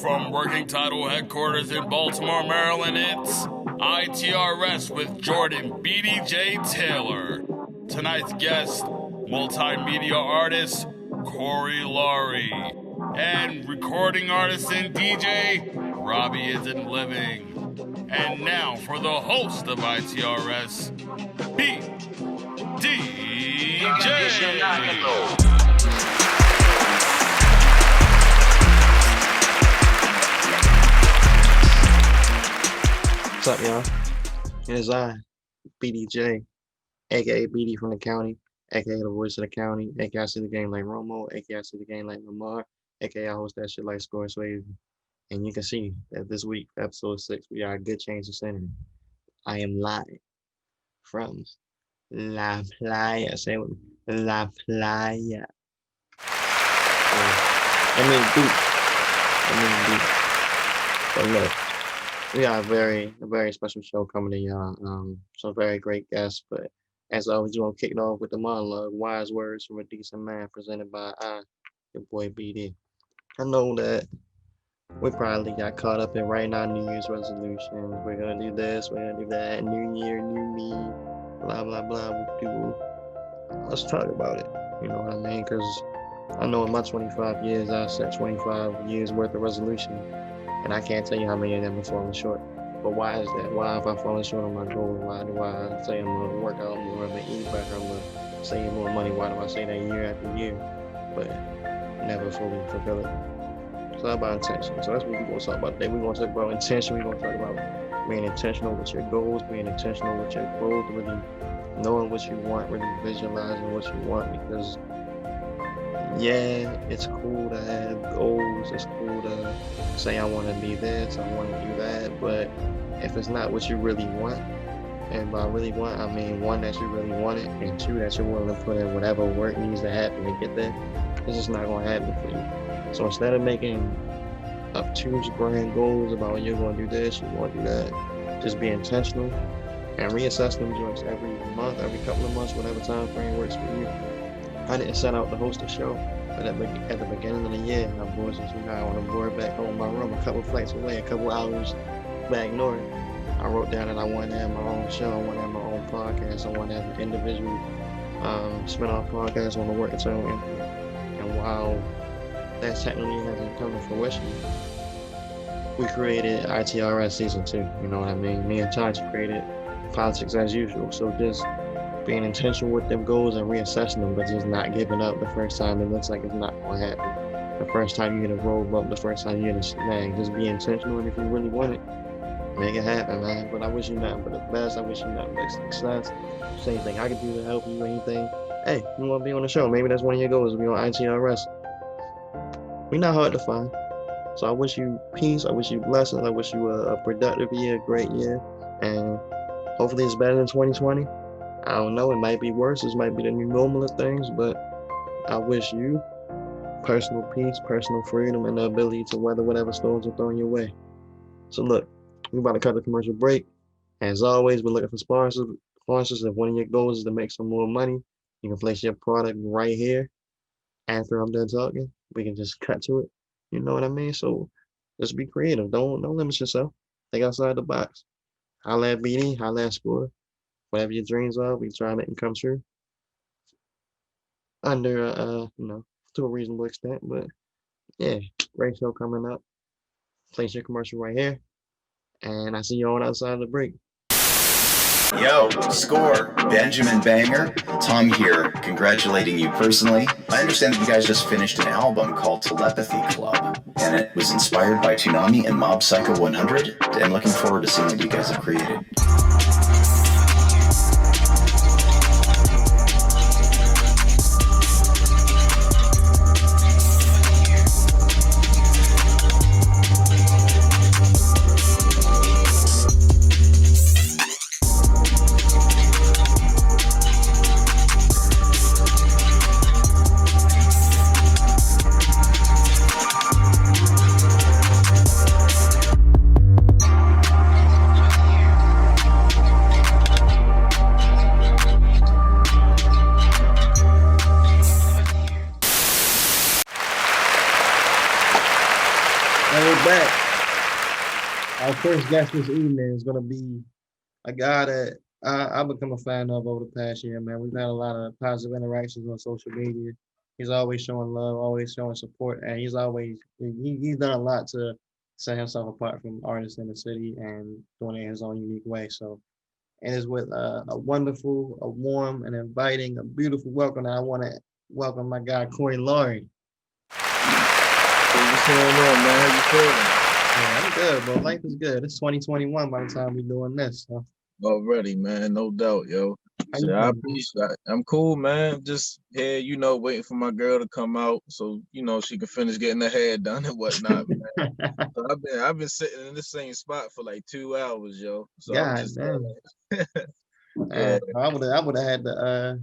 From Working Title headquarters in Baltimore, Maryland, it's ITRS with Jordan BDJ Taylor. Tonight's guest, multimedia artist Corey Laury, and recording artist and DJ robbieisntliving. And now for the host of ITRS, BDJ. What's up, y'all? It is I, BDJ, aka BD from the county, aka the voice of the county, aka I see the game like Romo, aka I see the game like Lamar, aka I host that shit like Score Swayze. And you can see that this week, episode 6, we are a good change of scenery. I am live from La Playa. Say it with me. La Playa. Beach. But look. We got a very special show coming to y'all. Some very great guests, but as always, we're gonna kick it off with the monologue, Wise Words from a Decent Man, presented by your boy BD. I know that we probably got caught up in writing our New Year's resolutions. We're gonna do this, we're gonna do that, new year, new me, blah blah blah. Let's talk about it. You know what I mean? Because I know in my 25 years, I set 25 years worth of resolution. And I can't tell you how many of them have fallen short. But why is that? Why have I fallen short on my goal? Why do I say I'm going to work out more, I'm going to eat better, I'm going to save more money? Why do I say that year after year, but never fully fulfill it? It's all about intention. So that's what we're going to talk about today. We're going to talk about intention. We're going to talk about being intentional with your goals, being intentional with your growth, really knowing what you want, really visualizing what you want. Because yeah, it's cool to have goals. It's cool to say I want to be this, I want to do that. But if it's not what you really want, and by really want, I mean one, that you really want it, and two, that you're willing to put in whatever work needs to happen to get there, it's just not going to happen for you. So instead of making obtuse grand goals about when you're going to do this, you're going to do that, just be intentional and reassess them joints every month, every couple of months, whatever time frame works for you. I didn't set out to host a show, but at the beginning of the year, my boys was on a board back home in my room, a couple flights away, a couple hours back north. I wrote down that I wanted to have my own show, I wanted to have my own podcast, I wanted to have an individual spin-off podcast on the work its own input. And while that technically hasn't come to fruition, we created ITRS Season 2, you know what I mean? Me and Taj created Politics as Usual, so just being intentional with them goals and reassessing them, but just not giving up the first time it looks like it's not going to happen. The first time you get a roadblock, the first time you get a snag, just be intentional, and if you really want it, make it happen, man. But I wish you nothing but the best. I wish you nothing but success. Same thing I can do to help you, anything. Hey, you want to be on the show? Maybe that's one of your goals, to be on ITRS. We're not hard to find. So I wish you peace. I wish you blessings. I wish you a productive year, a great year. And hopefully it's better than 2020. I don't know, it might be worse, this might be the new normal of things, but I wish you personal peace, personal freedom, and the ability to weather whatever storms are thrown your way. So look, we're about to cut the commercial break. As always, we're looking for sponsors. If one of your goals is to make some more money, you can place your product right here. After I'm done talking, we can just cut to it. You know what I mean? So just be creative. Don't limit yourself. Think outside the box. Holla at BD, holla at Score. Whatever your dreams are, we try to make them come true. Under, to a reasonable extent. But yeah, great show coming up. Place your commercial right here. And I see you on outside of the break. Yo, Score, Benjamin Banger, Tom here, congratulating you personally. I understand that you guys just finished an album called Telepathy Club, and it was inspired by Toonami and Mob Psycho 100. I'm looking forward to seeing what you guys have created. we're back. Our first guest this evening is gonna be a guy that I've become a fan of over the past year, man. We've had a lot of positive interactions on social media. He's always showing love, always showing support, and he's done a lot to set himself apart from artists in the city and doing it in his own unique way. So, and it's with a wonderful, a warm, and inviting, a beautiful welcome. And I want to welcome my guy Corey Laury. Hey, what's going on, man? How you feeling? Yeah, I'm good, bro. Life is good. It's 2021 by the time we're doing this. So, Already, man, no doubt, yo. how you So I feeling? appreciate it. I'm cool, man. Just here, waiting for my girl to come out so she can finish getting her hair done and whatnot, man. So I've been sitting in the same spot for like 2 hours, yo. So I'm God just damn. yeah, I would have had to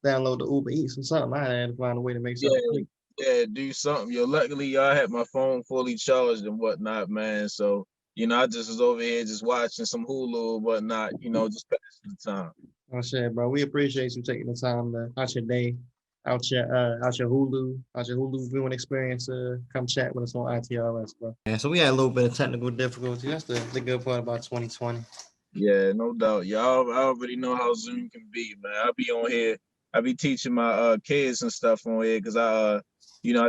download the Uber Eats or something. I had to find a way to make yeah, something quick. yeah, do something, yo. Luckily, I had my phone fully charged and whatnot, man. So, I just was over here just watching some Hulu and whatnot, just passing the time. Oh shit, bro. We appreciate you taking the time to out your day, out your Hulu viewing experience to come chat with us on ITRS, bro. Yeah, so we had a little bit of technical difficulty. That's the good part about 2020. Yeah, no doubt. Y'all, I already know how Zoom can be, man. I be on here. I be teaching my kids and stuff on here because I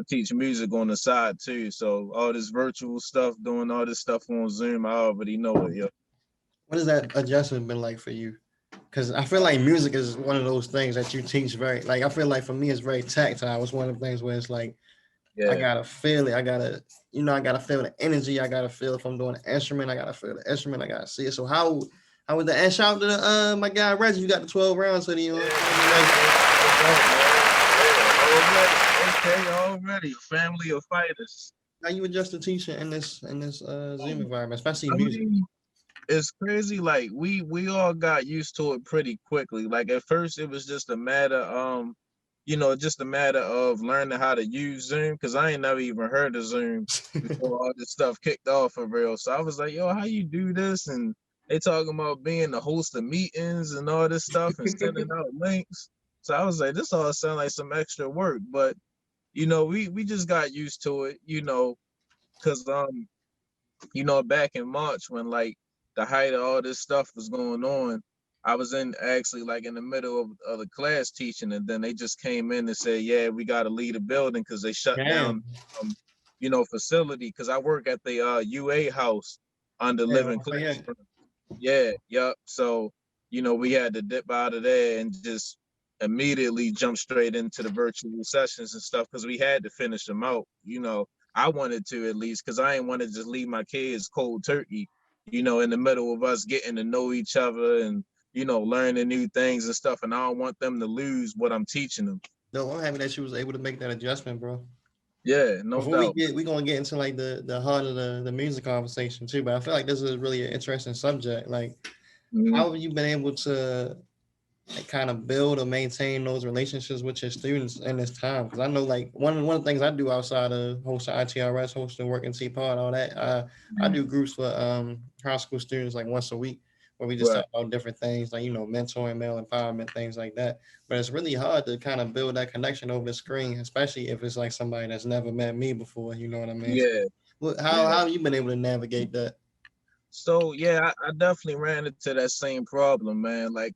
teach music on the side too. So all this virtual stuff, doing all this stuff on Zoom, I already know it, yo. What has that adjustment been like for you? Because I feel like music is one of those things that you teach very, like, I feel like for me, it's very tactile. It's one of the things where it's like, I Yeah. gotta feel it. I gotta feel the energy. I gotta feel if I'm doing an instrument. I gotta feel the instrument. I gotta see it. So how was that? And shout out to my guy Reggie. You got the 12 rounds hoodie on. Okay, already. A family of fighters. How you adjust the t-shirt in this Zoom environment, especially I music? mean, it's crazy. Like we all got used to it pretty quickly. Like at first, it was just a matter, just a matter of learning how to use Zoom because I ain't never even heard of Zoom before all this stuff kicked off for real. So I was like, yo, how you do this? And they talking about being the host of meetings and all this stuff and sending out links. So I was like, this all sound like some extra work, but we just got used to it, because back in March when like the height of all this stuff was going on, I was in actually like in the middle of the class teaching, and then they just came in and said, "Yeah, we got to leave the building because they shut Damn. down, facility." Because I work at the UA house under Yeah, Living oh, yeah. Classroom. Yeah, yep. So we had to dip out of there and just immediately jump straight into the virtual sessions and stuff because we had to finish them out. I wanted to at least because I ain't want to just leave my kids cold turkey, in the middle of us getting to know each other and learning new things and stuff. And I don't want them to lose what I'm teaching them. No, I'm happy that you was able to make that adjustment, bro. Yeah, no Before doubt. we're gonna get into like the heart of the music conversation too, but I feel like this is really an interesting subject. Like, Mhm. how have you been able to like kind of build or maintain those relationships with your students in this time? Because I know like one of the things I do outside of hosting ITRS, hosting Working T-Pod, all that, I do groups for high school students like once a week where we just Right. talk about different things like mentoring, male empowerment, things like that. But it's really hard to kind of build that connection over the screen, especially if it's like somebody that's never met me before. You know what I mean? So, Yeah. how Yeah. have you been able to navigate that? So yeah, I definitely ran into that same problem, man. Like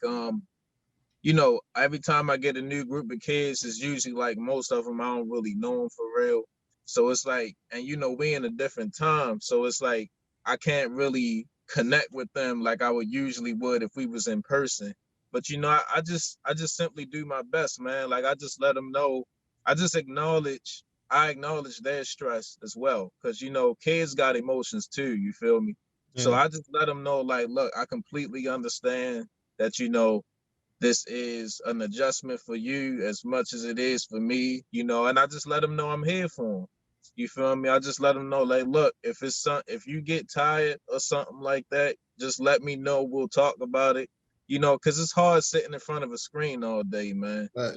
every time I get a new group of kids, it's usually like most of them I don't really know them for real. So it's like, and we in a different time, so it's like I can't really connect with them like I would usually would if we was in person. But I just simply do my best, man. Like I just let them know. I just I acknowledge their stress as well, because kids got emotions too. You feel me? So Yeah. I just let them know, like, look, I completely understand that this is an adjustment for you as much as it is for me, and I just let them know I'm here for them. You feel me? I just let them know, like, look, if you get tired or something like that, just let me know. We'll talk about it, because it's hard sitting in front of a screen all day, man. But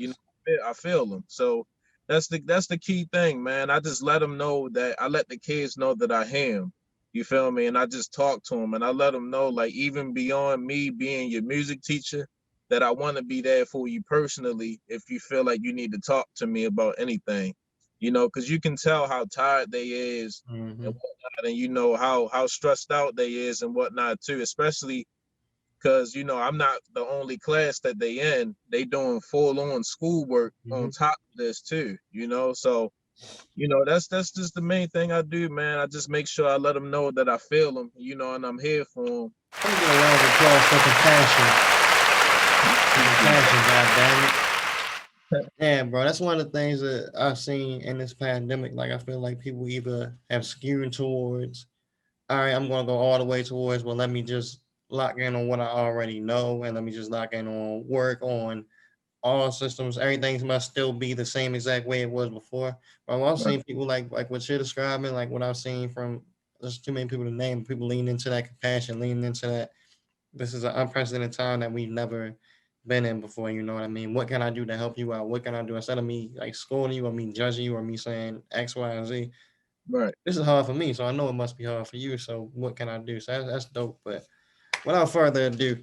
I feel them. So that's the key thing, man. I just let them know that I let the kids know that I am. You feel me? And I just talk to them and I let them know, like, even beyond me being your music teacher, that I want to be there for you personally if you feel like you need to talk to me about anything. you know, because you can tell how tired they is Mm-hmm. and whatnot, and you know how stressed out they is and whatnot too, especially because you know I'm not the only class that they in. They doing full on schoolwork Mm-hmm. on top of this too, you know. So you know that's just the main thing I do, man. I just make sure I let them know that I feel them, you know, and I'm here for them. Let me get a round of applause for compassion. Compassion, goddammit. Yeah, bro, that's one of the things that I've seen in this pandemic. Like, I feel like people either have skewed towards, all right, I'm going to go all the way towards, well, let me just lock in on what I already know and let me just lock in on work on all systems. Everything must still be the same exact way it was before. But I've also Right. seen people like what you're describing, like what I've seen from, there's too many people to name, people leaning into that compassion, leaning into that. This is an unprecedented time that we've never been in before. You know what I mean? What can I do to help you out? What can I do instead of me like scolding you or me judging you or me saying X, Y, and Z? Right. This is hard for me, so I know it must be hard for you. So what can I do? So that's dope. But without further ado,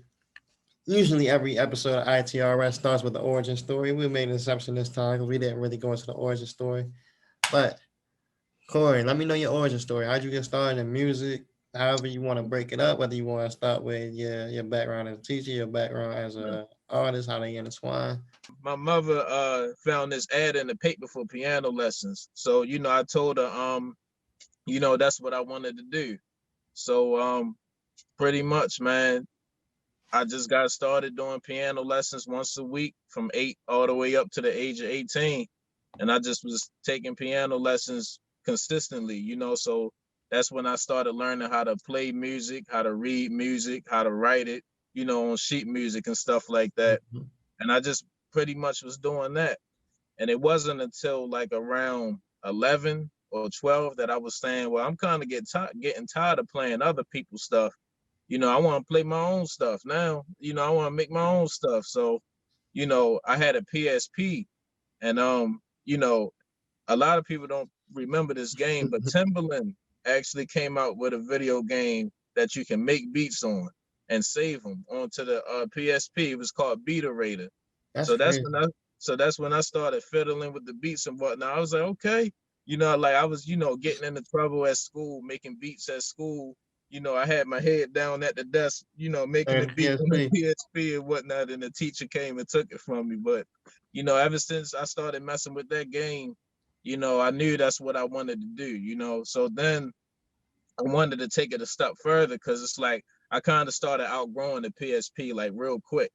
usually every episode of ITRS starts with the origin story. We made an exception this time because we didn't really go into the origin story. But Corey, let me know your origin story. How'd you get started in music? However you want to break it up, whether you want to start with your background as a teacher, your background as a artist, how they intertwine. My mother found this ad in the paper for piano lessons. So, you know, I told her you know, that's what I wanted to do. So pretty much, man, I just got started doing piano lessons once a week from 8 all the way up to the age of 18. And I just was taking piano lessons consistently, you know, so that's when I started learning how to play music, how to read music, how to write it, you know, on sheet music and stuff like that. Mhm. And I just pretty much was doing that. And it wasn't until like around 11 or 12 that I was saying, well, I'm kind of getting tired of playing other people's stuff. You know, I want to play my own stuff now. You know, I want to make my own stuff. So, you know, I had a PSP, and you know, a lot of people don't remember this game, but Timbaland actually came out with a video game that you can make beats on and save them onto the PSP. It was called Beta Raider. That's So that's crazy. when I started fiddling with the beats and whatnot. I was like, okay, you know, like I was, you know, getting into trouble at school, making beats at school. You know, I had my head down at the desk, you know, making And the the beat on the PSP. PSP and whatnot, and the teacher came and took it from me. But, you know, ever since I started messing with that game, you know, I knew that's what I wanted to do, you know. So then I wanted to take it a step further because it's like I kind of started outgrowing the PSP like real quick.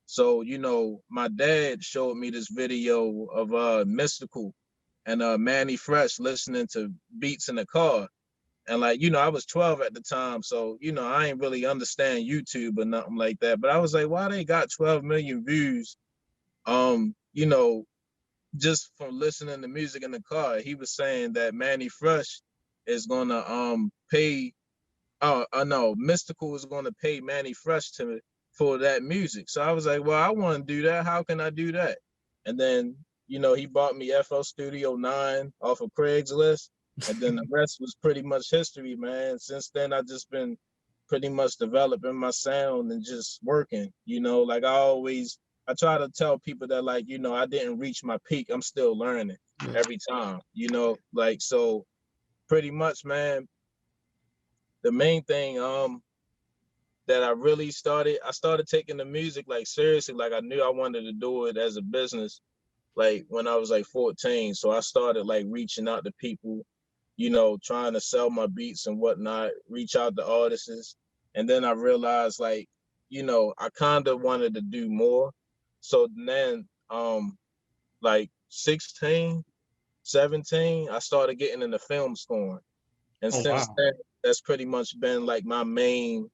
So, you know, my dad showed me this video of Mystical and Manny Fresh listening to beats in the car. And like, you know, I was 12 at the time. So, you know, I ain't really understand YouTube or nothing like that. But I was like, why they got 12 million views? You know, just from listening to music in the car. He was saying that Manny Fresh is gonna pay no, Mystical is gonna pay Manny Fresh to for that music. So I was like, well, I want to do that. How can I do that? And then, you know, he bought me FL Studio 9 off of Craigslist. And then the rest was pretty much history, man. Since then I just been pretty much developing my sound and just working, you know, like I try to tell people that like, you know, I didn't reach my peak. I'm still learning Yeah. every time, you know, like, so pretty much, man, the main thing that I started taking the music like seriously, like I knew I wanted to do it as a business like when I was like 14. So I started like reaching out to people, you know, trying to sell my beats and whatnot, reach out to artists. And then I realized like, you know, I kind of wanted to do more. So then like 16, 17, I started getting into film scoring. And Oh since wow. then, that's pretty much been like my main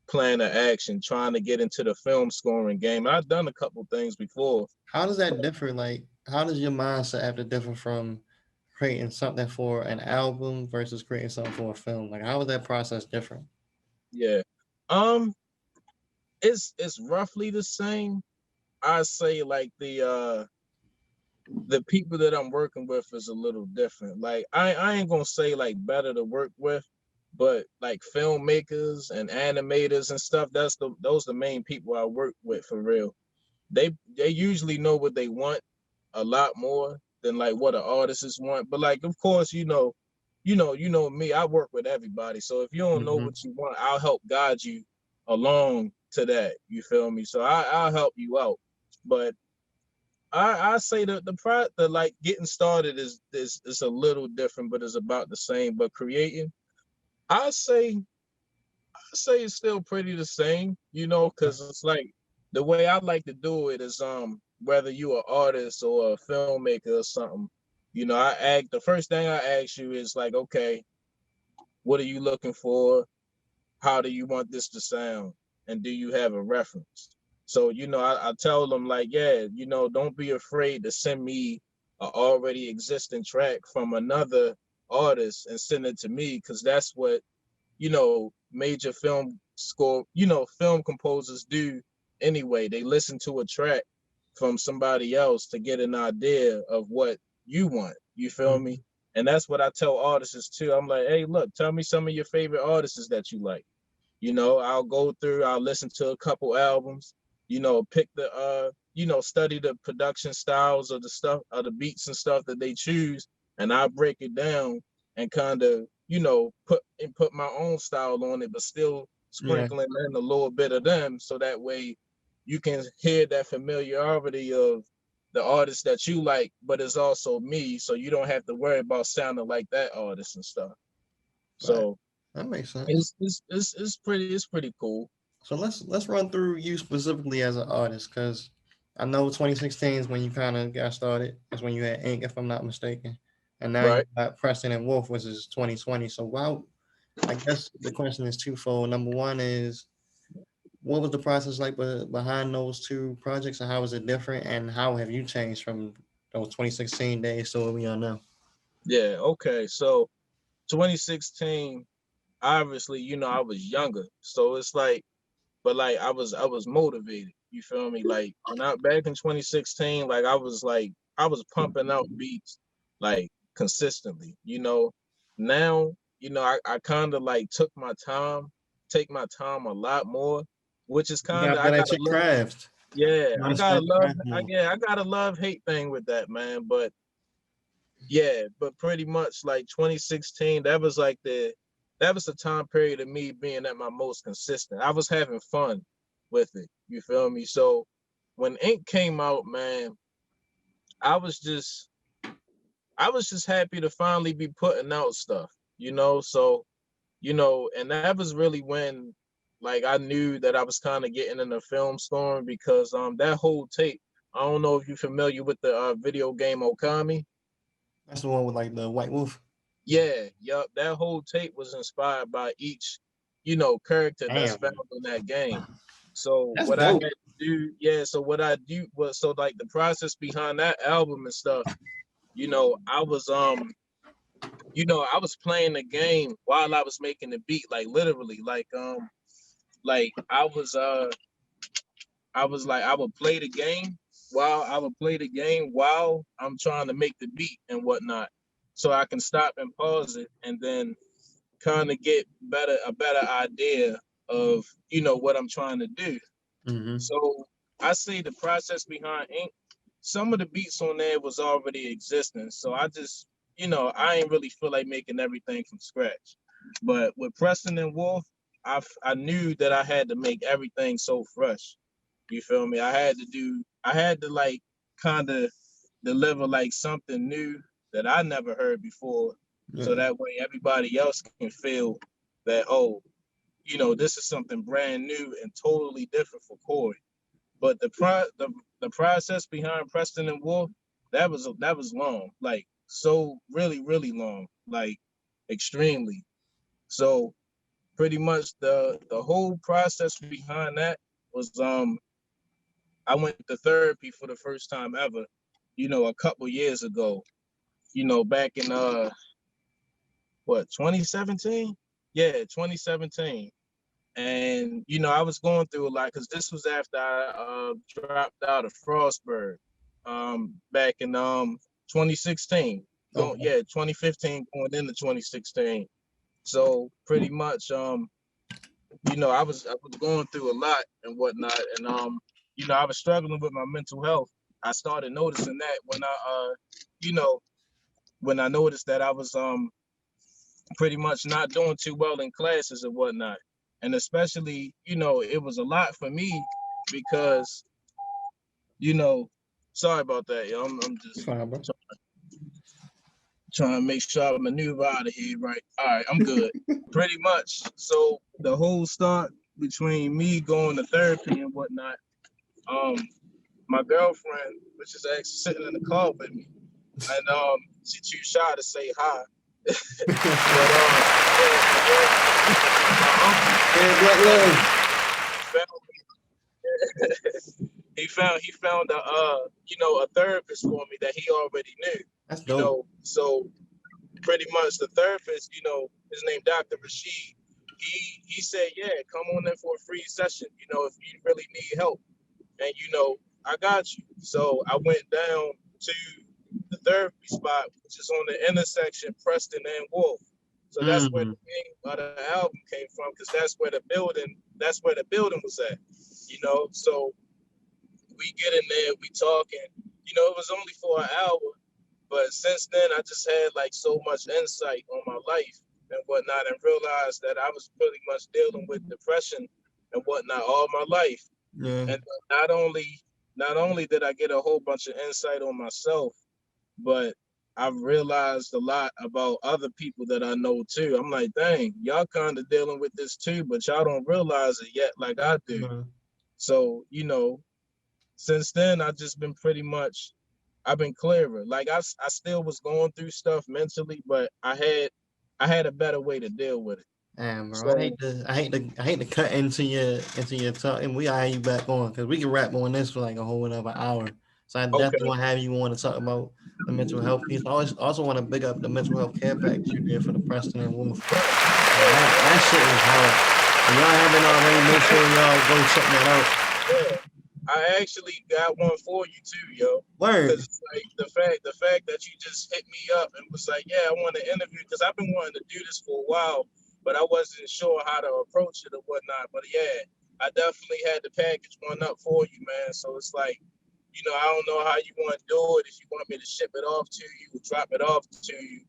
plan of action, trying to get into the film scoring game. And I've done a couple things before. How does that differ? Like, how does your mindset have to differ from creating something for an album versus creating something for a film? Like, how is that process different? Yeah. Um, it's roughly the same. I say like the people that I'm working with is a little different. Like I ain't gonna say like better to work with, but like filmmakers and animators and stuff, those the main people I work with for real. They usually know what they want a lot more than like what an artist want. But like, of course, you know me, I work with everybody. So if you don't know what you want, I'll help guide you along to that. You feel me? So I'll help you out. But I say that the like getting started is a little different, but it's about the same. But creating, I say it's still pretty the same, because it's like the way I like to do it is whether you an artist or a filmmaker or something, the first thing I ask you is like, okay, what are you looking for? How do you want this to sound? And do you have a reference? So, I tell them like, yeah, don't be afraid to send me a already existing track from another artist and send it to me, because that's what, major film composers do anyway. They listen to a track from somebody else to get an idea of what you want. You feel me? And that's what I tell artists too. I'm like, hey, look, tell me some of your favorite artists that you like. I'll go through, I'll listen to a couple albums, pick the study the production styles of the stuff, of the beats and stuff that they choose, and I break it down and kind of, put my own style on it, but still sprinkling in a little bit of them, so that way you can hear that familiarity of the artist that you like, but it's also me, so you don't have to worry about sounding like that artist and stuff. So that makes sense. It's pretty cool. So let's run through you specifically as an artist, because I know 2016 is when you kind of got started. That's when you had Ink, if I'm not mistaken, and now you Right. got Preston and Wolf, which is 2020. So wow, I guess the question is twofold. Number one is, what was the process like behind those two projects, and how was it different, and how have you changed from those 2016 days to what we are now? Yeah. Okay. So 2016, obviously, I was younger, so it's like, but like I was motivated. You feel me? Like when I back in 2016, like I was pumping out beats like consistently. Now, I kind of like take my time a lot more, which is You kind of got I better at gotta your love. craft. Yeah, You I gotta understand your love. craft more. I got a love hate thing with that, man. But yeah, but pretty much like 2016, that was the time period of me being at my most consistent. I was having fun with it. You feel me? So when Ink came out, man, I was just I was just happy to finally be putting out stuff, So, and that was really when like I knew that I was kind of getting in a film storm, because that whole tape, I don't know if you're familiar with the video game Okami. That's the one with like the White Wolf. Yeah, yup. That whole tape was inspired by each, character that's Damn, found in that game. So that's what I had dope. to do, yeah. So what I do was, so like the process behind that album and stuff, I was I was playing the game while I was making the beat, like literally, like I was like I would play the game while I'm trying to make the beat and whatnot, so I can stop and pause it and then kind of get a better idea of what I'm trying to do. Mm-hmm. So I say the process behind Ink, some of the beats on there was already existing. So I just, I ain't really feel like making everything from scratch. But with Preston and Wolf, I knew that I had to make everything so fresh. You feel me? I had to like kind of deliver like something new that I never heard before. So Yeah. that way everybody else can feel that, oh, this is something brand new and totally different for Corey. But the process behind Preston and Wolf, that was long, like so really long, like extremely. So pretty much the whole process behind that was I went to therapy for the first time ever, a couple years ago, back in what, 2017? Yeah, 2017. And I was going through a lot, because this was after I dropped out of Frostburg back in 2016. Okay. 2015 going into 2016. So pretty much I was going through a lot and whatnot, and I was struggling with my mental health. I started noticing that when you know, when I noticed that I was pretty much not doing too well in classes and whatnot. And especially, it was a lot for me because, sorry about that, yo. I'm just Fine, bro. trying to make sure I maneuver out of here, right? All right, I'm good. Pretty much. So the whole start between me going to therapy and whatnot, my girlfriend, which is actually sitting in the car with me, and she too shy to say hi. But he found a therapist for me that he already knew. That's dope. So pretty much the therapist, his name Dr. Rashid. He said, yeah, come on in for a free session, if you really need help. And I got you. So I went down to the therapy spot, which is on the intersection Preston and Wolf. So that's where the name of the album came from, because that's where the building was at. So we get in there, we talking. It was only for an hour, but since then I just had like so much insight on my life and whatnot, and realized that I was pretty much dealing with depression and whatnot all my life. Yeah. And not only did I get a whole bunch of insight on myself, but I've realized a lot about other people that I know too. I'm like, dang, y'all kind of dealing with this too, but y'all don't realize it yet like I do. Mm-hmm. So, since then I've just been I've been clearer. Like I still was going through stuff mentally, but I had a better way to deal with it. Damn, bro. So, I hate to cut into your talk, and we have you back on because we can rap on this for like a whole another hour. So I definitely want to have you on to talk about the mental health piece. I also want to big up the mental health care package you did for the Preston and Wolf. That shit is hard. If y'all haven't already, make sure y'all go check that out. Yeah. I actually got one for you too, yo. Word. Because it's like the fact that you just hit me up and was like, yeah, I want to interview, because I've been wanting to do this for a while, but I wasn't sure how to approach it or whatnot. But yeah, I definitely had to package one up for you, man. So it's like, I don't know how you want to do it. If you want me to ship it off to you or drop it off to you,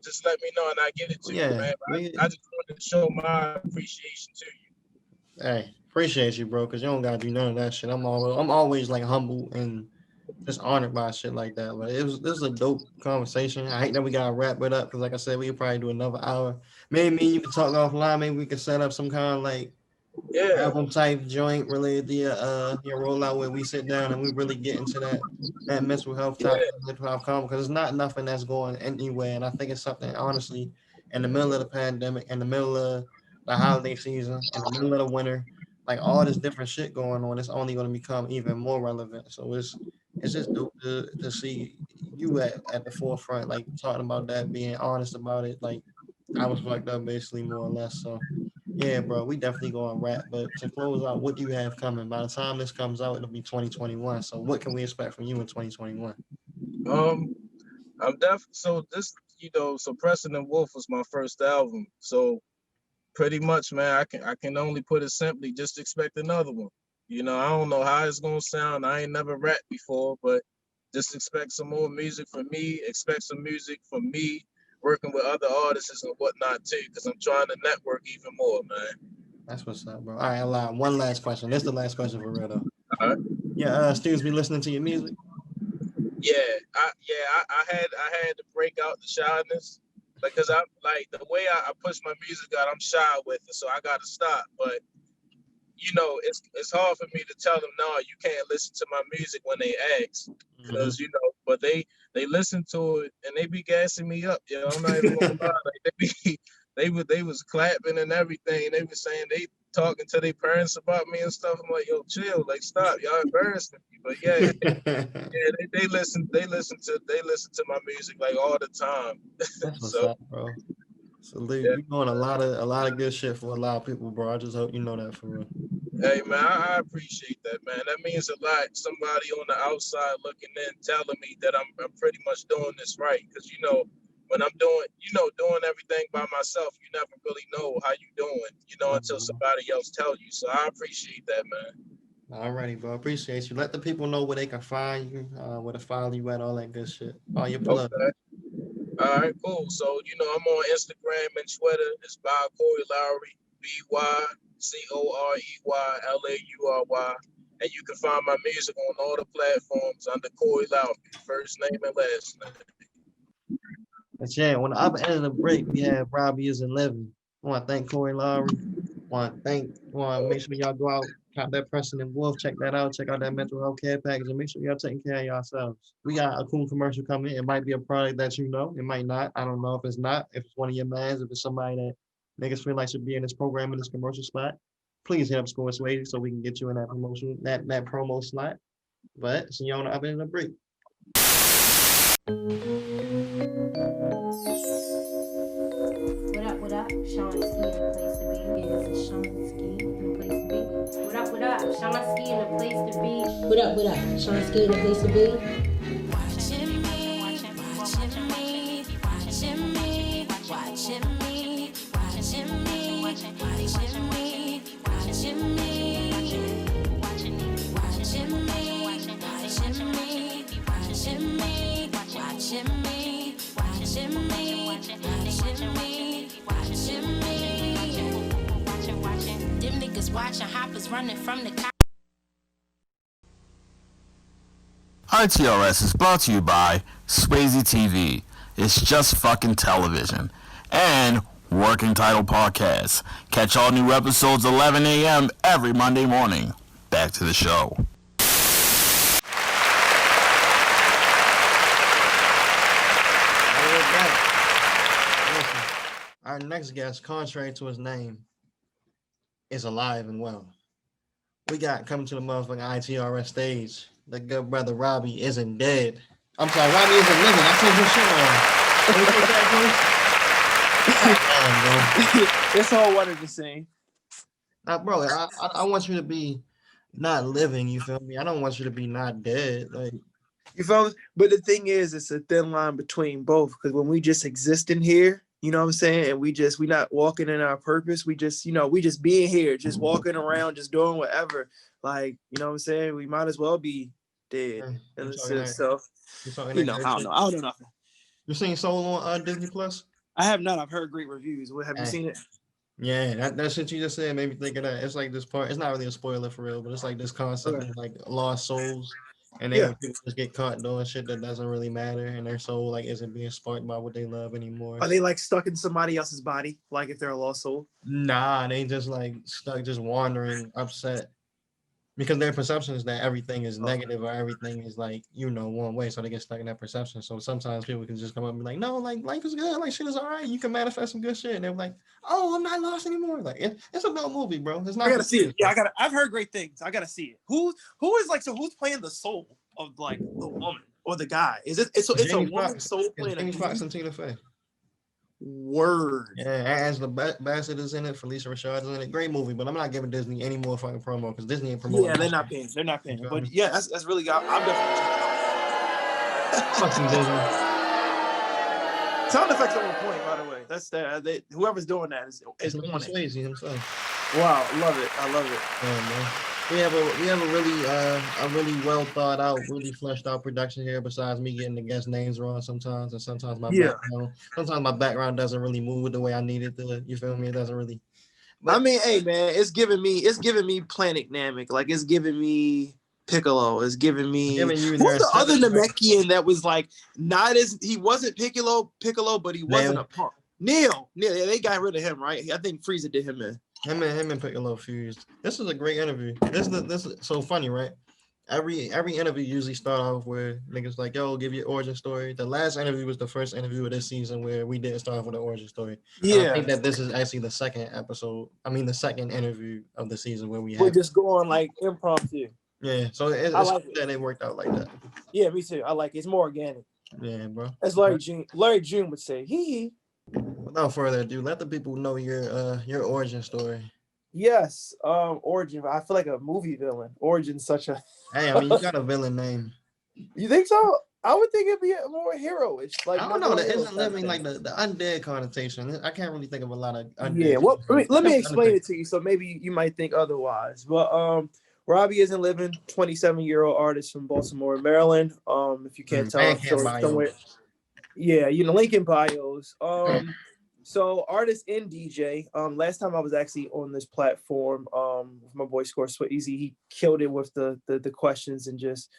just let me know and I get it to you, man. I just wanted to show my appreciation to you. Hey, appreciate you, bro, because you don't gotta do none of that shit. I'm always like humble and just honored by shit like that. But this is a dope conversation. I hate that we gotta wrap it up because, like I said, we could probably do another hour. Maybe me and you can talk offline. Maybe we could set up some kind of like album type joint related to your rollout where we sit down and we really get into that mental health topic, because it's not nothing that's going anywhere. And I think it's something, honestly, in the middle of the pandemic, in the middle of the holiday season, in the middle of the winter, like all this different shit going on, it's only going to become even more relevant. So it's just dope to see you at the forefront, like talking about that, being honest about it. Like I was fucked up basically, more or less. So yeah, bro, we definitely going to wrap. But to close out, what do you have coming? By the time this comes out, it'll be 2021. So what can we expect from you in 2021? I'm so this, so Preston and Wolf was my first album. So pretty much, man, I can only put it simply, just expect another one. I don't know how it's gonna sound. I ain't never rapped before, but just expect some more music from me. Expect some music from me working with other artists and whatnot too, because I'm trying to network even more, man. That's what's up, bro. All right, I'll one last question. This is the last question for real though. All right. Yeah, students be listening to your music. Yeah, I had to break out the shyness, because I'm like, the way I push my music out, I'm shy with it, so I gotta stop. But it's hard for me to tell them, no, you can't listen to my music when they ask, because but they listen to it and they be gassing me up. I'm not even gonna lie, like they was clapping and everything. They were saying they talking to their parents about me and stuff. I'm like, yo, chill, like stop, y'all embarrassing me. But yeah, they listen to my music like all the time. That's what's up, bro. Salute. You're doing a lot of good shit for a lot of people, bro. I just hope you know that for real. Hey man, I appreciate that, man. That means a lot. Somebody on the outside looking in, telling me that I'm pretty much doing this right. Because when I'm doing everything by myself, you never really know how you doing, until somebody else tell you. So I appreciate that, man. Alrighty, bro. Appreciate you. Let the people know where they can find you, where to follow you at, all that good shit. All your plug. Okay. All right, cool. So, I'm on Instagram and Twitter. It's by Corey Laury, BYCOREYLAURY. And you can find my music on all the platforms under Corey Laury, first name and last name. But yeah, on the other end of the break, we have Robbie isn't living. I want to thank Corey Laury. Want to make sure y'all go out, cop that Preston and Wolf, check that out, check out that mental health care package, and make sure y'all taking care of yourselves. We got a cool commercial coming. It might be a product that you know, it might not. I don't know if it's not. If it's one of your mans, if it's somebody that niggas feel like should be in this program in this commercial spot, please hit up Score Swayze so we can get you in that promotion, that promo slot. But see you on the other end of the break. What up? Sean Ski in the place to be. Yeah, this is Sean Ski in the place to be. What up? Sean Ski in the place to be. What up? Sean Ski in the place to be. Watching me, watching me, watching me, watching me, watching me, watching me, watching me, watching me, watching me, watching me, watching me, watching me, watching me, watching me, watching me, watching. Them niggas watching hoppers running from the cops. ITRS is brought to you by Swayze TV. It's just fucking television. And Working Title Podcast. Catch all new episodes 11 a.m. every Monday morning. Back to the show. Our next guest, contrary to his name, is alive and well. We got coming to the motherfucking ITRS stage. The good brother Robbie isn't dead. I'm sorry, Robbie isn't living. I said your shit wrong. It's all one and the same. Bro, I want you to be not living, you feel me? I don't want you to be not dead. Like, You feel me? But the thing is, it's a thin line between both. Because when we just exist in here, you know what I'm saying? And we not walking in our purpose. We just being here, just walking around, just doing whatever. Like, you know what I'm saying? We might as well be dead. So, I don't know nothing. You seen Soul on Disney Plus? I have not. I've heard great reviews. Have you seen it? Yeah, that shit you just said made me think of that. It's like this part. It's not really a spoiler for real, but it's like this concept of like lost souls, and then people just get caught doing shit that doesn't really matter, and their soul like isn't being sparked by what they love anymore. Are they like stuck in somebody else's body, like if they're a lost soul? Nah, they just like stuck, just wandering, upset, because their perception is that everything is negative or everything is like, one way, so they get stuck in that perception. So sometimes people can just come up and be like, no, like life is good, like shit is all right, you can manifest some good shit, and they're like, oh, I'm not lost anymore. Like it's a dope movie, bro. It's not. I gotta see it. Yeah, I've heard great things. I gotta see it. Who is like, so who's playing the soul of like the woman or the guy? Is it? It's a woman soul playing. Jamie Foxx and Tina Fey. Word. Yeah, Angela Bassett is in it. Felicia Rashad is in it. Great movie, but I'm not giving Disney any more fucking promo because Disney ain't promoting. Yeah, they're not paying. But yeah, that's really got. I'm definitely checking out. Fucking Disney. Sound effects on point, by the way. That's whoever's doing that is on it. Swayze himself. Wow, love it. I love it. Yeah, man. We have a really well thought out, really fleshed out production here. Besides me getting the guest names wrong sometimes, and sometimes my background doesn't really move the way I need it to. You feel me? It doesn't really. But, I mean, hey man, it's giving me Planet Namek. Like it's giving me Piccolo. It's giving me. Who's the other Namekian that was like he wasn't Piccolo, but he wasn't a punk. Neil. Yeah, they got rid of him, right? I think Frieza did him in. Him and Piccolo fused. This is a great interview. This is so funny, right? Every interview usually start off where niggas like, yo, give your origin story. The last interview was the first interview of this season where we didn't start off with an origin story. Yeah. I think that this is actually the second interview of the season where we're just going like impromptu. Yeah, so it's like that it worked out like that. Yeah, me too. I like it. It's more organic. Yeah, bro. As Larry June would say, hee. Without further ado, let the people know your origin story. Yes, origin. I feel like a movie villain. Origin, such a. Hey, I mean, you got a villain name. You think so? I would think it'd be more heroish. Like I don't know. That isn't living like the undead connotation. I can't really think of a lot of undead. Yeah. Well, let me explain it to you. So maybe you might think otherwise. But Robbie Isn't Living, 27-year-old artist from Baltimore, Maryland. If you can't tell, I'm sure somewhere. Yeah, link in bios. So artist and DJ. Last time I was actually on this platform, with my boy Swayze, he killed it with the questions and just,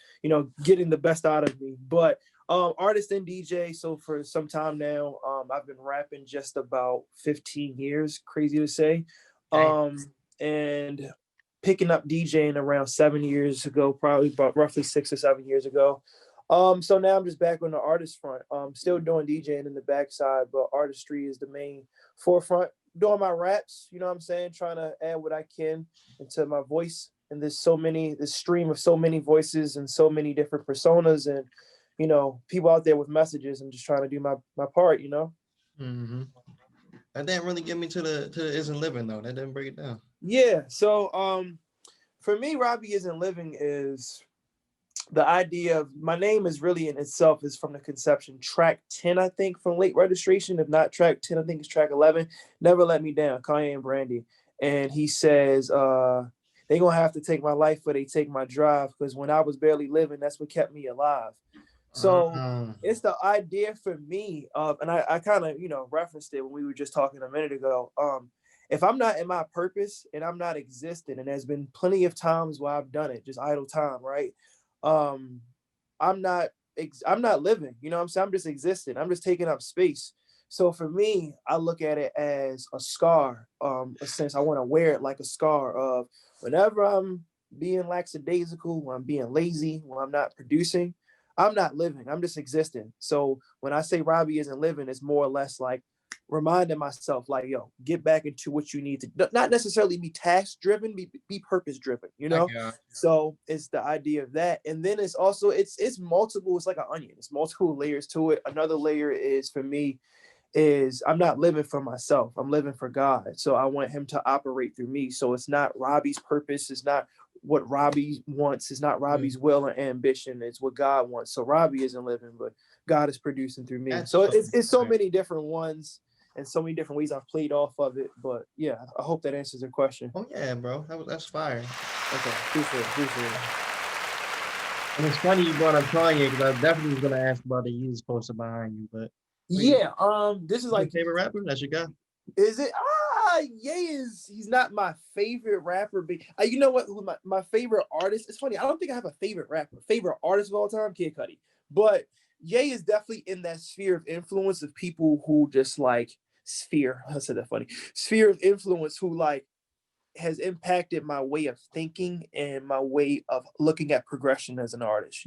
getting the best out of me. But artist and DJ. So for some time now, I've been rapping just about 15 years, crazy to say. And picking up DJing around 7 years ago, probably about roughly 6 or 7 years ago. So now I'm just back on the artist front. Still doing DJing in the backside, but artistry is the main forefront. Doing my raps, you know what I'm saying? Trying to add what I can into my voice. And there's this stream of so many voices and so many different personas and, people out there with messages. I'm just trying to do my part, Mm-hmm. That didn't really get me to the Isn't Living though. That didn't break it down. Yeah. So for me, Robbie Isn't Living is the idea of my name is really in itself is from the conception track 10, I think, from Late Registration. If not track 10, I think it's track 11. Never Let Me Down, Kanye and Brandy. And he says, they gonna have to take my life where they take my drive, because when I was barely living, that's what kept me alive. So it's the idea for me of, and I kind of, referenced it when we were just talking a minute ago. If I'm not in my purpose and I'm not existing, and there's been plenty of times where I've done it, just idle time, right? I'm not living, you know what I'm saying? I'm just existing. I'm just taking up space. So for me, I look at it as a scar, a sense I want to wear it like a scar of whenever I'm being lackadaisical, when I'm being lazy, when I'm not producing, I'm not living. I'm just existing. So when I say Robbie Isn't Living, it's more or less like reminding myself, like, yo, get back into what you need to, not necessarily be task driven, be purpose driven, So it's the idea of that. And then it's also, it's multiple, it's like an onion. It's multiple layers to it. Another layer is, for me, is I'm not living for myself. I'm living for God. So I want him to operate through me. So it's not Robbie's purpose. It's not what Robbie wants. It's not Robbie's will and ambition. It's what God wants. So Robbie isn't living, but God is producing through me. So it's so many different ones and so many different ways I've played off of it. But yeah, I hope that answers the question. Oh yeah, bro. That's fire. Okay, appreciate it. And it's funny you brought up Kanye, because I definitely was gonna ask about the Yeezus poster behind you, but yeah, this is like favorite rapper. That's your guy. Is it? He's not my favorite rapper, but you know what? Who my favorite artist? It's funny. I don't think I have a favorite rapper. Favorite artist of all time, Kid Cudi. But Ye is definitely in that sphere of influence of people who just like sphere. I said that funny. Sphere of influence who like has impacted my way of thinking and my way of looking at progression as an artist.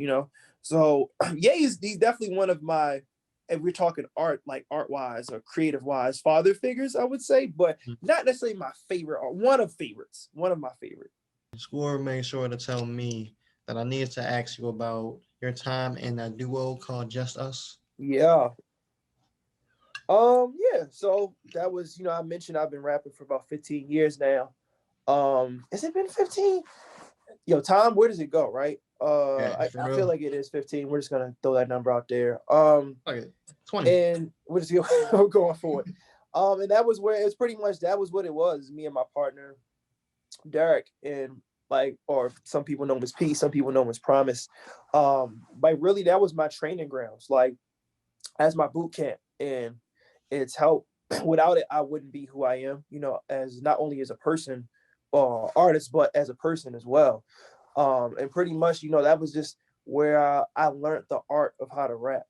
So he's definitely one of my, if we're talking art, like art-wise or creative-wise, father figures, I would say, but not necessarily my favorite, or one of my favorite. Score made sure to tell me that I needed to ask you about your time in that duo called Just Us. Yeah. Yeah. So that was, I mentioned I've been rapping for about 15 years now. Has it been 15? Yo, time, where does it go, right? I feel like it is 15. We're just gonna throw that number out there. Okay, 20. And we're just we're going for it. And that was where it's pretty much, that was what it was. Me and my partner, Derek, and like, or some people know him as P, some people know him as Promise. But really that was my training grounds, like as my boot camp, and it's helped. Without it, I wouldn't be who I am, as not only as a person or artist, but as a person as well. And pretty much, that was just where I learned the art of how to rap,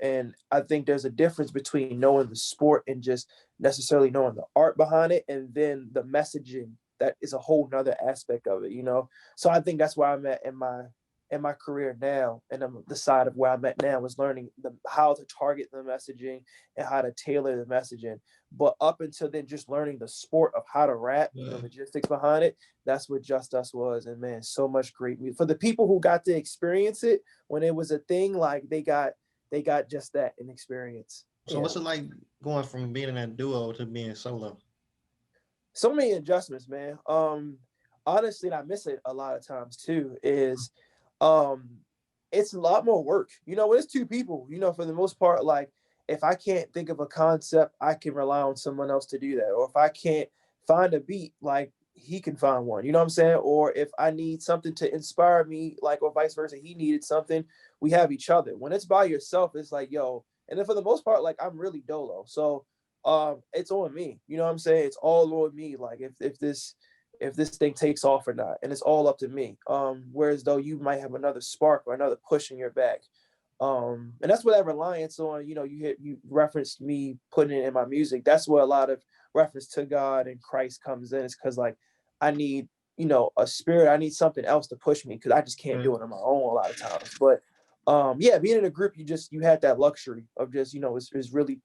and I think there's a difference between knowing the sport and just necessarily knowing the art behind it. And then the messaging, that is a whole nother aspect of it, So I think that's where I'm at in my career now. And the side of where I'm at now is learning how to target the messaging and how to tailor the messaging. But up until then, just learning the sport of how to rap, the logistics behind it, that's what Just Us was. And man, so much great music. For the people who got to experience it when it was a thing, like they got just that, an experience. So what's it like going from being in that duo to being solo? So many adjustments, man. Honestly, and I miss it a lot of times too, is it's a lot more work. When it's two people, for the most part, like if I can't think of a concept, I can rely on someone else to do that. Or if I can't find a beat, like he can find one, you know what I'm saying? Or if I need something to inspire me, like, or vice versa, he needed something, we have each other. When it's by yourself, it's like, yo, and then for the most part, like, I'm really dolo. So it's on me, you know what I'm saying? It's all on me. Like, if this thing takes off or not, and it's all up to me. Whereas though you might have another spark or another push in your back. And that's what that reliance on, you referenced me putting it in my music. That's where a lot of reference to God and Christ comes in, is because, like, I need, a spirit. I need something else to push me, because I just can't do it on my own a lot of times. But yeah, being in a group, you had that luxury of just, it's really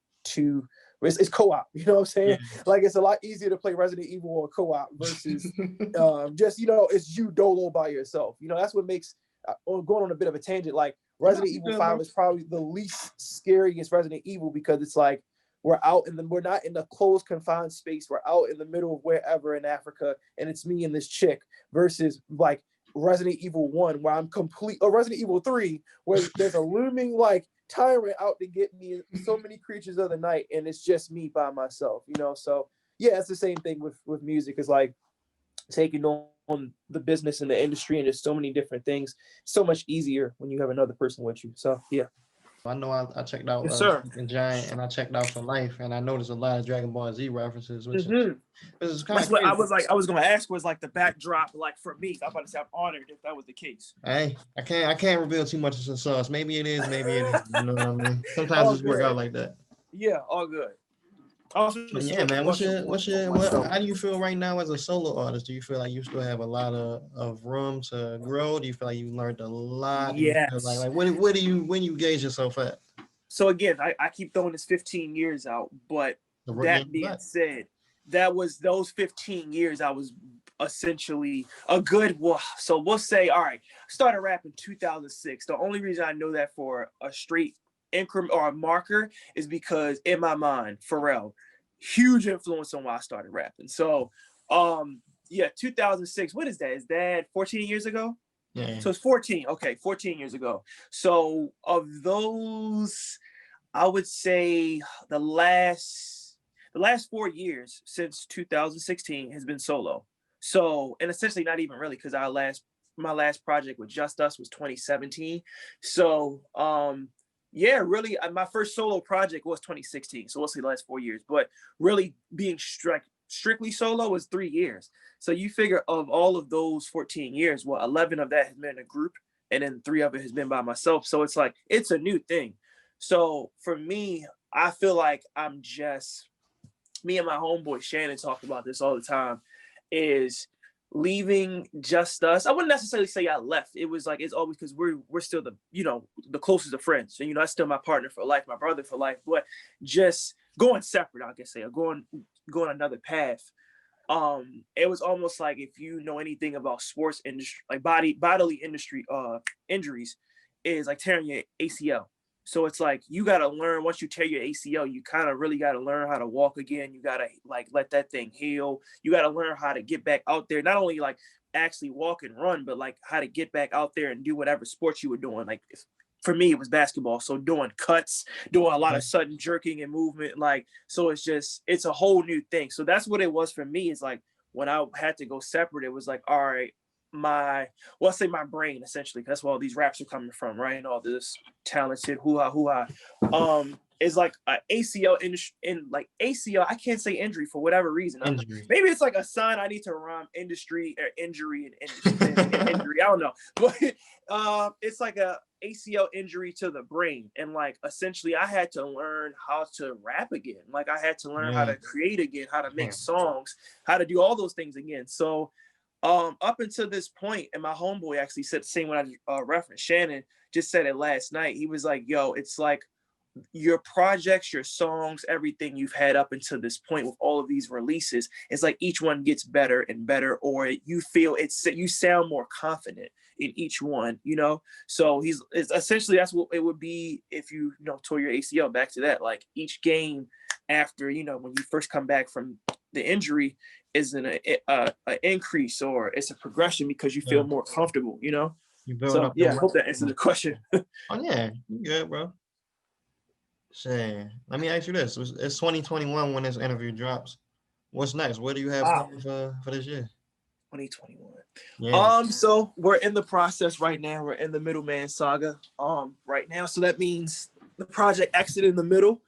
it's co-op, you know what I'm saying? Yeah. Like, it's a lot easier to play Resident Evil or co-op versus just, it's you dolo by yourself. That's what makes, going on a bit of a tangent, like, Resident Evil 5 is probably the least scariest Resident Evil, because it's like, we're not in the closed confined space. We're out in the middle of wherever in Africa, and it's me and this chick, versus like Resident Evil 1, where I'm or Resident Evil 3, where there's a looming like tyrant out to get me, so many creatures of the night, and it's just me by myself, So yeah, it's the same thing with music. It's like taking on the business and the industry, and there's so many different things. So much easier when you have another person with you. So yeah. I know I checked out Yes, sir. Giant, and I checked out For Life, and I noticed a lot of Dragon Ball Z references, which is kind That's of what crazy. I was gonna ask, was like the backdrop, like for me. I'm about to say I'm honored if that was the case. Hey, I can't reveal too much of the sauce. Maybe it is, maybe it isn't. You know what I mean? Sometimes All it's work good. out like that. Yeah, all good. But yeah, man, how do you feel right now as a solo artist? Do you feel like you still have a lot of room to grow? Do you feel like you learned a lot? Do you feel Yes. like when you gauge yourself at? So again, I keep throwing this 15 years out, but that being said, those 15 years I was essentially so we'll say, all right, started rapping 2006. The only reason I know that for a straight increment or a marker is because in my mind, Pharrell, huge influence on why I started rapping. So yeah, 2006, what is that? Is that 14 years ago? Yeah. So it's 14. Okay, 14 years ago. So of those, I would say the last 4 years since 2016 has been solo. So, and essentially not even really, because my last project with Just Us was 2017. So yeah, really, my first solo project was 2016. So we'll say the last 4 years, but really being strictly solo was 3 years. So you figure of all of those 14 years, 11 of that has been in a group, and then 3 of it has been by myself. So it's like, it's a new thing. So for me, I feel like I'm just, me and my homeboy Shannon talk about this all the time, is leaving Just Us. I wouldn't necessarily say I left. It was like, it's always because we're still the closest of friends. And that's still my partner for life, my brother for life, but just going separate, I guess, or going another path. It was almost like, if you know anything about sports industry, like bodily industry injuries, is like tearing your ACL. So it's like, you got to learn, once you tear your ACL, you kind of really got to learn how to walk again. You got to like let that thing heal. You got to learn how to get back out there, not only like actually walk and run, but like how to get back out there and do whatever sports you were doing. Like for me, it was basketball. So doing cuts, doing a lot of sudden jerking and movement. Like, so it's a whole new thing. So that's what it was for me. Is like, when I had to go separate, it was like, all right, let's say my brain, essentially, that's where all these raps are coming from, right? And all this talented hoo-ha. Is like an ACL ACL, I can't say injury for whatever reason. Maybe it's like a sign I need to rhyme industry or injury and industry and injury. I don't know. But it's like a ACL injury to the brain. And like, essentially I had to learn how to rap again. Like I had to learn how to create again, how to make songs, how to do all those things again. So up until this point, and my homeboy actually said the same when I referenced, Shannon just said it last night. He was like, yo, it's like your projects, your songs, everything you've had up until this point with all of these releases, it's like each one gets better and better, or you feel you sound more confident in each one, So it's essentially, that's what it would be if you tore your ACL. Back to that, like each game after, when you first come back from the injury, isn't an increase, or it's a progression because you feel more comfortable, You build up. Yeah, I hope that answers the question. Oh yeah, you good, bro. Say, let me ask you this: it's 2021 when this interview drops. What's next? What do you have planned for this year? 2021. Yeah. So we're in the process right now. We're in the Middleman saga right now. So that means the project Exit in the Middle.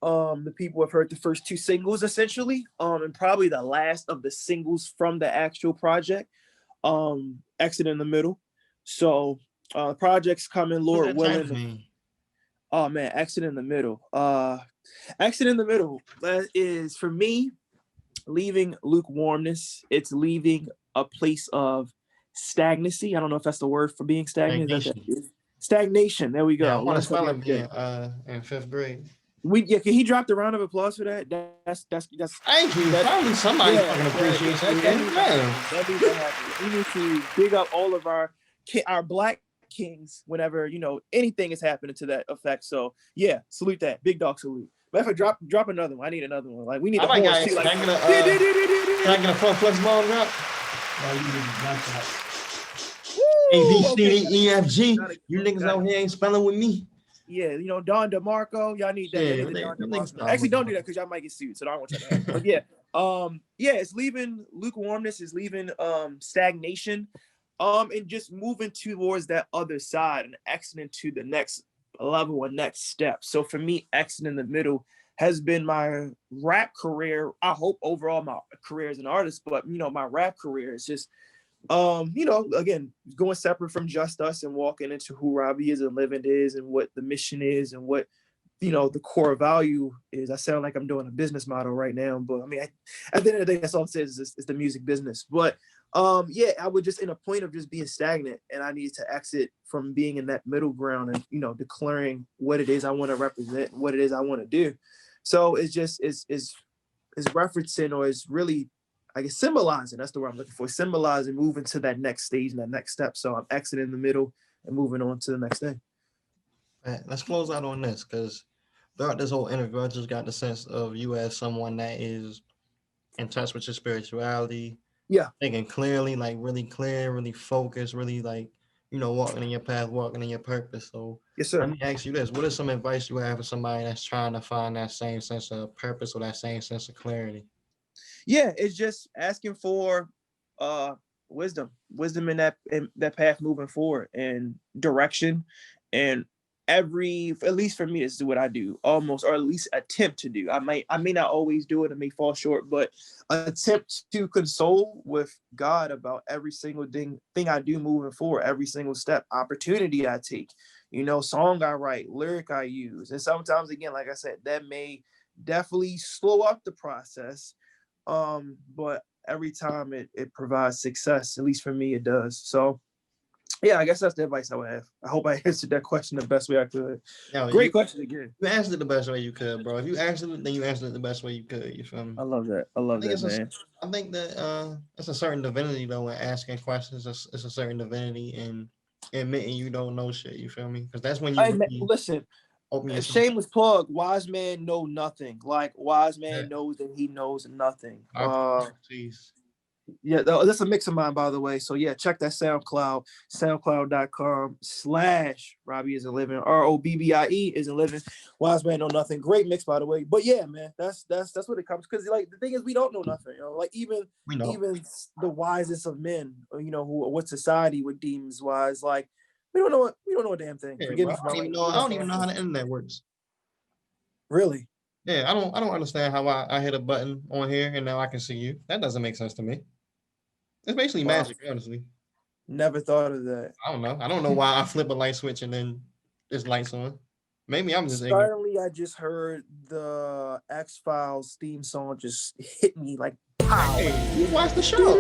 The people have heard the first 2 singles essentially, and probably the last of the singles from the actual project, Exit in the Middle. So projects coming, Lord willing. Oh man, Exit in the Middle. Exit in the Middle is for me leaving lukewarmness. It's leaving a place of stagnancy. I don't know if that's the word for being stagnant. Stagnation. There we go. Yeah, I want to spell it being in 5th grade. Can he drop the round of applause for that? That's thank you. Probably somebody fucking appreciates that. That means that happens. We need to big up all of our black kings whenever anything is happening to that effect. So yeah, salute that. Big dog salute. But if I drop another one, I need another one. Like we need a horn. Can I get a front flex ball drop? A B C D E F G. You niggas out here ain't spelling with me. Yeah, Don DeMarco. Y'all need that. Yeah, Actually, don't do that because y'all might get sued. So I don't want y'all to. But yeah, it's leaving lukewarmness. Is leaving stagnation. And just moving towards that other side and exiting to the next level or next step. So for me, Exit in the Middle has been my rap career. I hope overall my career as an artist, but my rap career is just again, going separate from just us and walking into who Robbie is and living is and what the mission is and what the core value is. I sound like I'm doing a business model right now, but I mean, at the end of the day, that's all it says is the music business. But I would just in a point of just being stagnant, and I need to exit from being in that middle ground and declaring what it is I want to represent, what it is I want to do. So it's just is referencing, or is really, I guess, symbolizing. That's the word I'm looking for. Symbolizing moving to that next stage and that next step. So I'm exiting the middle and moving on to the next thing. Right, let's close out on this, because throughout this whole interview, I just got the sense of you as someone that is in touch with your spirituality. Yeah. Thinking clearly, like really clear, really focused, really like, walking in your path, walking in your purpose. So yes, sir. Let me ask you this. What is some advice you have for somebody that's trying to find that same sense of purpose or that same sense of clarity? Yeah, it's just asking for wisdom in that path moving forward, and direction, and at least for me, this is what I do almost, or at least attempt to do. I may not always do it, I may fall short, but attempt to console with God about every single thing I do moving forward, every single step, opportunity I take, song I write, lyric I use. And sometimes, again, like I said, that may definitely slow up the process. But every time it provides success, at least for me, it does. So yeah, I guess that's the advice I would have. I hope I answered that question the best way I could. Great question again. You answered it the best way you could, bro. If you answered it, then you answered it the best way you could. You feel me? I love that. Man. I think that it's a certain divinity though in asking questions. It's a certain divinity in admitting you don't know shit. You feel me? Because that's when you listen. Shameless plug. Wise man know nothing. Like wise man knows that he knows nothing. Yeah, that's a mix of mine, by the way. So yeah, check that SoundCloud, soundcloud.com/robbieisntliving, ROBBIE isn't Wise man know nothing. Great mix, by the way. But yeah, man, that's what it comes. Because like the thing is, we don't know nothing. Like even the wisest of men, what society would deem as wise, like we don't know a damn thing. Yeah, I don't even know how the internet works. Really? Yeah, I don't understand how I hit a button on here and now I can see you. That doesn't make sense to me. It's basically magic, honestly. Never thought of that. I don't know. I don't know why I flip a light switch and then this light's on. Maybe I'm just Suddenly I just heard the X-Files theme song just hit me like pow. Hey, you watched the show.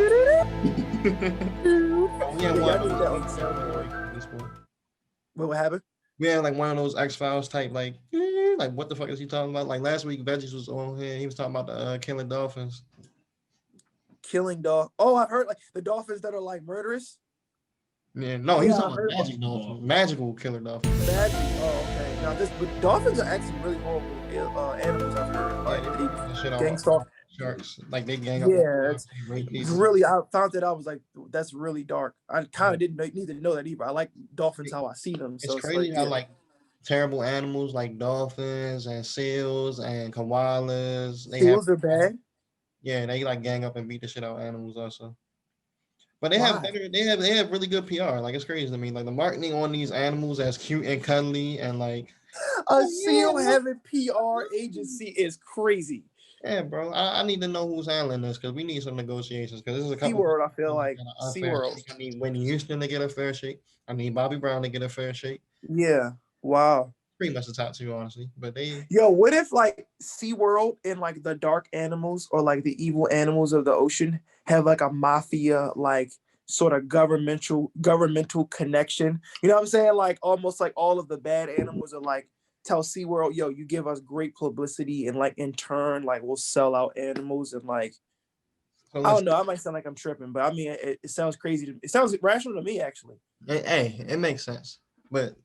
What happened? We had like one of those X-Files type like what the fuck is he talking about? Like last week Veggies was on here. He was talking about the killing dolphins. Killing dolphins. Oh, I've heard like the dolphins that are like murderous. Yeah, no, he's talking about magic dolphins. Magical killer dolphins. Magic. Oh, okay. Now but dolphins are actually really horrible animals. I've heard. Like gang stalk. Sharks, like they gang up. Yeah, it's really. I found that I was like, that's really dark. I kind of didn't need to know that either. I like dolphins how I see them. It's crazy how like terrible animals like dolphins and seals and koalas. Seals are bad. Yeah, they like gang up and beat the shit out of animals also. But they have Why? better. They have really good PR. Like it's crazy to me. Like the marketing on these animals as cute and cuddly and like. A seal having PR agency is crazy. Yeah, bro. I need to know who's handling this because we need some negotiations. Because there's a couple. SeaWorld, I feel That like got an unfair SeaWorld. shake. I need Whitney Houston to get a fair shake. I need Bobby Brown to get a fair shake. Yeah. Wow. Pretty much the top two, honestly. But they. Yo, what if like SeaWorld and like the dark animals or like the evil animals of the ocean have like a mafia like sort of governmental connection? You know what I'm saying? Like almost like all of the bad animals are like tell SeaWorld, yo, you give us great publicity and like in turn, like we'll sell out animals and like So I don't know, I might sound like I'm tripping, but I mean it sounds crazy it sounds rational to me actually. Hey, it makes sense. But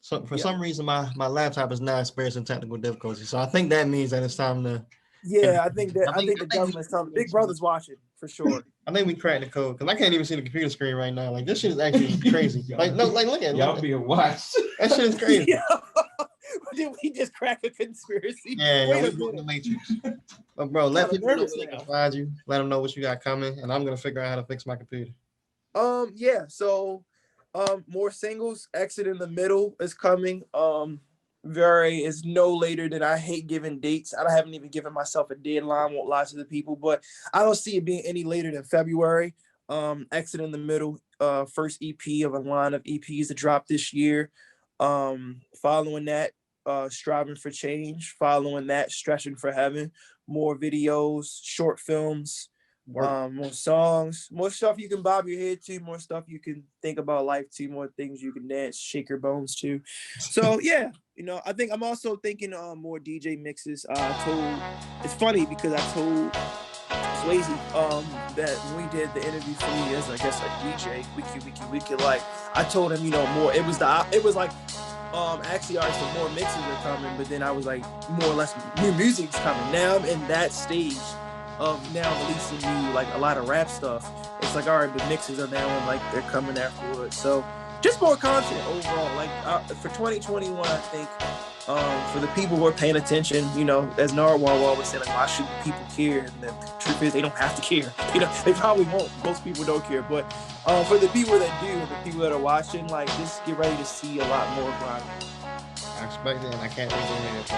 so for some reason my laptop is not experiencing technical difficulties. So I think that means that it's time to Yeah, I think the government's telling Big Brother's watching for sure. I think we cracked the code because I can't even see the computer screen right now. Like this shit is actually crazy. Like no, like look at it. Y'all being watched. That shit is crazy. Did we just crack a conspiracy? Yeah, Wait we a in the minute. Matrix. But bro, let Kinda people know where nervous they can now. find you. Let them know what you got coming, and I'm gonna figure out how to fix my computer. Yeah, so more singles. Exit in the Middle is coming. Is no later than I hate giving dates. I haven't even given myself a deadline, won't lie to the people, but I don't see it being any later than February. Exit in the Middle, first EP of a line of EPs to drop this year. Following that, Striving for Change. Following that, Stretching for Heaven. More videos, short films, more songs, more stuff you can bob your head to, more stuff you can think about life to, more things you can dance, shake your bones to. So yeah, you know, I think I'm also thinking more DJ mixes. It's funny because I told Swayze that when we did the interview for me as I guess a DJ, wiki, like I told him, you know, more. It was like actually alright, so more mixes are coming, but then I was like more or less new music's coming. Now I'm in that stage of now releasing new like a lot of rap stuff. It's like all right, the mixes are now and like they're coming afterwards. So just more content overall. Like for 2021, I think for the people who are paying attention, you know, as Narwhal always said, like, why should people care? And the truth is, they don't have to care. You know, they probably won't. Most people don't care. But for the people that do, the people that are watching, like, just get ready to see a lot more grinding. I expect it, and I can't wait to hear it, bro.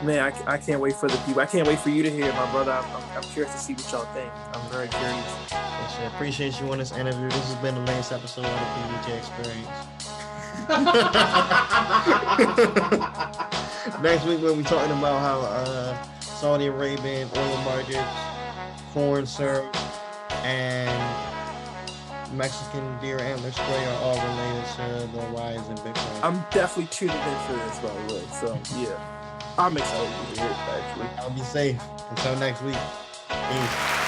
Man, I can't wait for the people. I can't wait for you to hear it, my brother. I'm curious to see what y'all think. I'm very curious. Yes, I appreciate you on this interview. This has been the latest episode of the PDJ Experience. Next week we'll be talking about how Saudi Arabian oil markets, corn syrup, and Mexican deer antler spray are all related to the rise in Bitcoin. I'm definitely tuning in for this, by the way. So yeah, I'm excited to hear it. Actually, I'll be safe. Until next week. Peace.